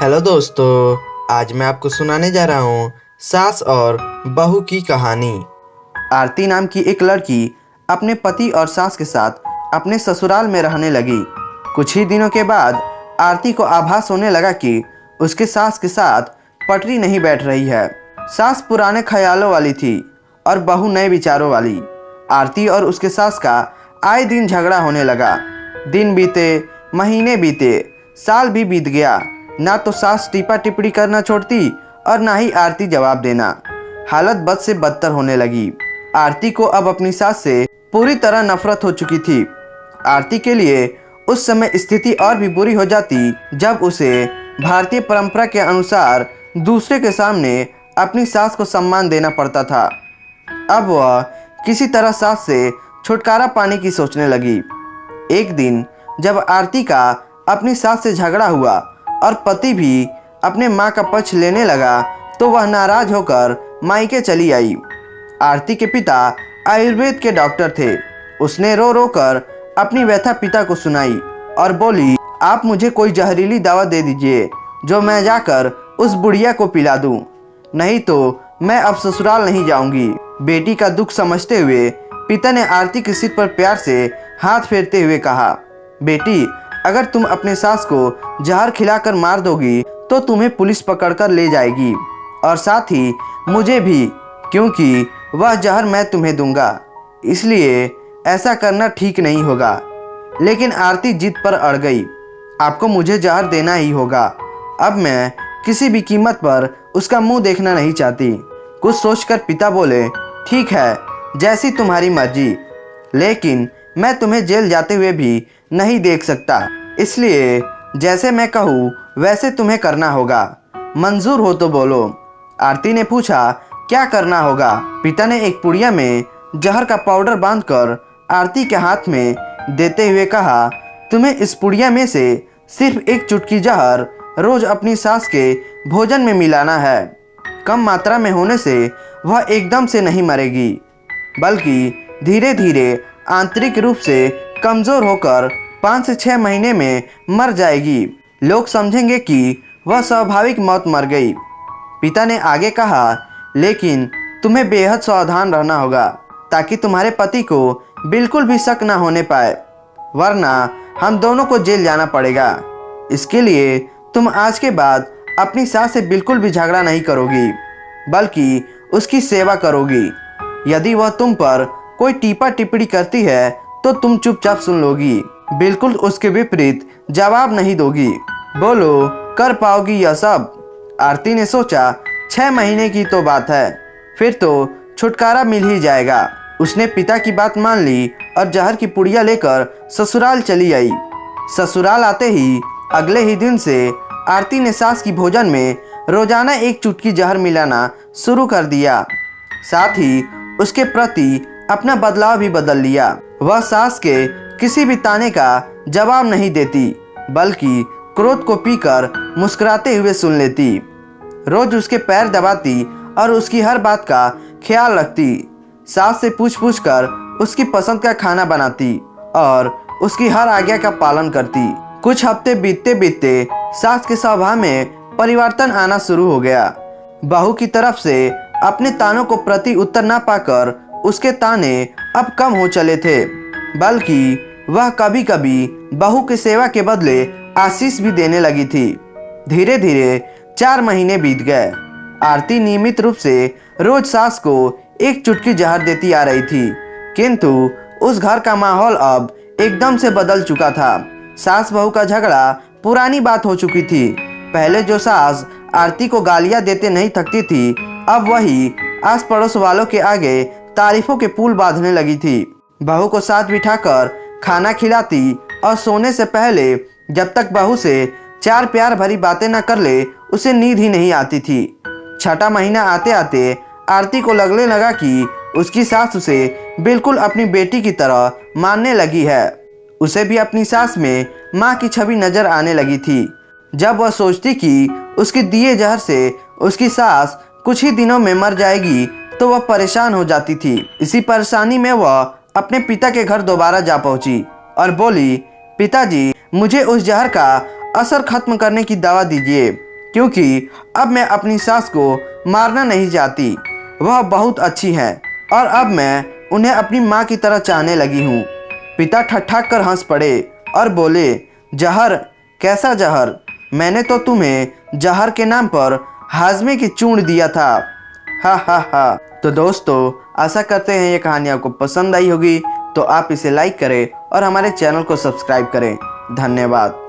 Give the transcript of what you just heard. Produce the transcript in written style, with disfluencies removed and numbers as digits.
Hello दोस्तों, आज मैं आपको सुनाने जा रहा हूँ सास और बहू की कहानी। आरती नाम की एक लड़की अपने पति और सास के साथ अपने ससुराल में रहने लगी। कुछ ही दिनों के बाद आरती को आभास होने लगा कि उसके सास के साथ पटरी नहीं बैठ रही है। सास पुराने ख्यालों वाली थी और बहू नए विचारों वाली। आरती और उसके सास का आए दिन झगड़ा होने लगा। दिन बीते, महीने बीते, साल भी बीत गया। ना तो सास टीपा टिप्पणी करना छोड़ती और ना ही आरती जवाब देना। हालत बद से बदतर होने लगी। आरती को अब अपनी सास से पूरी तरह नफरत हो चुकी थी। आरती के लिए उस समय स्थिति और भी बुरी हो जाती जब उसे भारतीय परंपरा के अनुसार दूसरे के सामने अपनी सास को सम्मान देना पड़ता था। अब वह किसी तरह सास से छुटकारा पाने की सोचने लगी। एक दिन जब आरती का अपनी सास से झगड़ा हुआ और पति भी अपने माँ का पक्ष लेने लगा तो वह नाराज होकर मायके चली आई। आरती के पिता आयुर्वेद के डॉक्टर थे। उसने रो रो कर अपनी व्यथा पिता को सुनाई और बोली, आप मुझे कोई जहरीली दवा दे दीजिए जो मैं जाकर उस बुढ़िया को पिला दूं, नहीं तो मैं अब ससुराल नहीं जाऊंगी। बेटी का दुख समझते हुए पिता ने आरती के सिर पर प्यार से हाथ फेरते हुए कहा, बेटी, अगर तुम अपने सास को जहर खिलाकर मार दोगी तो तुम्हें पुलिस पकड़कर ले जाएगी और साथ ही मुझे भी, क्योंकि वह जहर मैं तुम्हें दूंगा, इसलिए ऐसा करना ठीक नहीं होगा। लेकिन आरती जिद पर अड़ गई, आपको मुझे जहर देना ही होगा। अब मैं किसी भी कीमत पर उसका मुंह देखना नहीं चाहती। कुछ सोचकर पिता बोले, ठीक है, जैसी तुम्हारी मर्जी, लेकिन मैं तुम्हें जेल जाते हुए भी नहीं देख सकता, इसलिए जैसे मैं कहूँ वैसे तुम्हें करना होगा। मंजूर हो तो बोलो। आरती ने पूछा, क्या करना होगा? पिता ने एक पुड़िया में जहर का पाउडर बांधकर आरती के हाथ में देते हुए कहा, तुम्हें इस पुड़िया में से सिर्फ एक चुटकी जहर रोज अपनी सास के भोजन में मिलाना है। कम मात्रा में होने से वह एकदम से नहीं मरेगी, बल्कि धीरे धीरे आंतरिक रूप से कमज़ोर होकर 5 से 6 महीने में मर जाएगी। लोग समझेंगे कि वह स्वाभाविक मौत मर गई। पिता ने आगे कहा, लेकिन तुम्हें बेहद सावधान रहना होगा ताकि तुम्हारे पति को बिल्कुल भी शक ना होने पाए, वरना हम दोनों को जेल जाना पड़ेगा। इसके लिए तुम आज के बाद अपनी सास से बिल्कुल भी झगड़ा नहीं करोगी, बल्कि उसकी सेवा करोगी। यदि वह तुम पर कोई टीपा टिप्पणी करती है तो तुम चुपचाप सुन लोगी, बिल्कुल उसके विपरीत जवाब नहीं दोगी। बोलो, कर पाओगी यह सब? आरती ने सोचा, 6 महीने की तो बात है, फिर तो छुटकारा मिल ही जाएगा। उसने पिता की बात मान ली और जहर की पुड़िया लेकर ससुराल चली आई। ससुराल आते ही अगले ही दिन से आरती ने सास की भोजन में रोजाना एक चुटकी जहर मिलाना शुरू कर दिया। साथ ही उसके प्रति अपना बदलाव भी बदल लिया। वह सास के किसी भी ताने का जवाब नहीं देती, बल्कि क्रोध को पीकर मुस्कुराते हुए सुन लेती। रोज उसके पैर दबाती और उसकी हर बात का ख्याल रखती। सास से पूछ पूछ कर उसकी पसंद का खाना बनाती और उसकी हर आज्ञा का पालन करती। कुछ हफ्ते बीतते बीतते सास के स्वभाव में परिवर्तन आना शुरू हो गया। बहू की तरफ से अपने तानों को प्रति उत्तर न पाकर उसके ताने अब कम हो चले थे, बल्कि वह कभी कभी बहू की सेवा के बदले आशीष भी देने लगी थी। धीरे धीरे 4 महीने बीत गए। आरती नियमित रूप से रोज सास को एक चुटकी जहर देती आ रही थी, किंतु उस घर का माहौल अब एकदम से बदल चुका था। सास बहू का झगड़ा पुरानी बात हो चुकी थी। पहले जो सास आरती को गालियां देते नहीं थकती थी, अब वही आस पड़ोस वालों के आगे तारीफों के पुल बांधने लगी थी। बहू को साथ बिठाकर खाना खिलाती और सोने से पहले जब तक बहू से 4 प्यार भरी बातें न कर ले, उसे नींद ही नहीं आती थी। 6ठा महीना आते आते आरती को लगने लगा कि उसकी सास उसे बिल्कुल अपनी बेटी की तरह मानने लगी है। उसे भी अपनी सास में माँ की छवि नजर आने लगी थी। जब वह सोचती कि उसके दिए जहर से उसकी सास कुछ ही दिनों में मर जाएगी तो वह परेशान हो जाती थी। इसी परेशानी में वह अपने पिता के घर दोबारा जा पहुंची और बोली, पिताजी, मुझे उस जहर का असर खत्म करने की दवा दीजिए। क्योंकि अब मैं अपनी सास को मारना नहीं चाहती। वह बहुत अच्छी है और अब मैं उन्हें अपनी माँ की तरह चाहने लगी हूँ। पिता ठठाक कर हंस पड़े और बोले, जहर? कैसा जहर? मैंने तो तुम्हें जहर के नाम पर हाजमे की चूर्ण दिया था। हा हा हा। तो दोस्तों, आशा करते हैं ये कहानी आपको पसंद आई होगी। तो आप इसे लाइक करें और हमारे चैनल को सब्सक्राइब करें। धन्यवाद।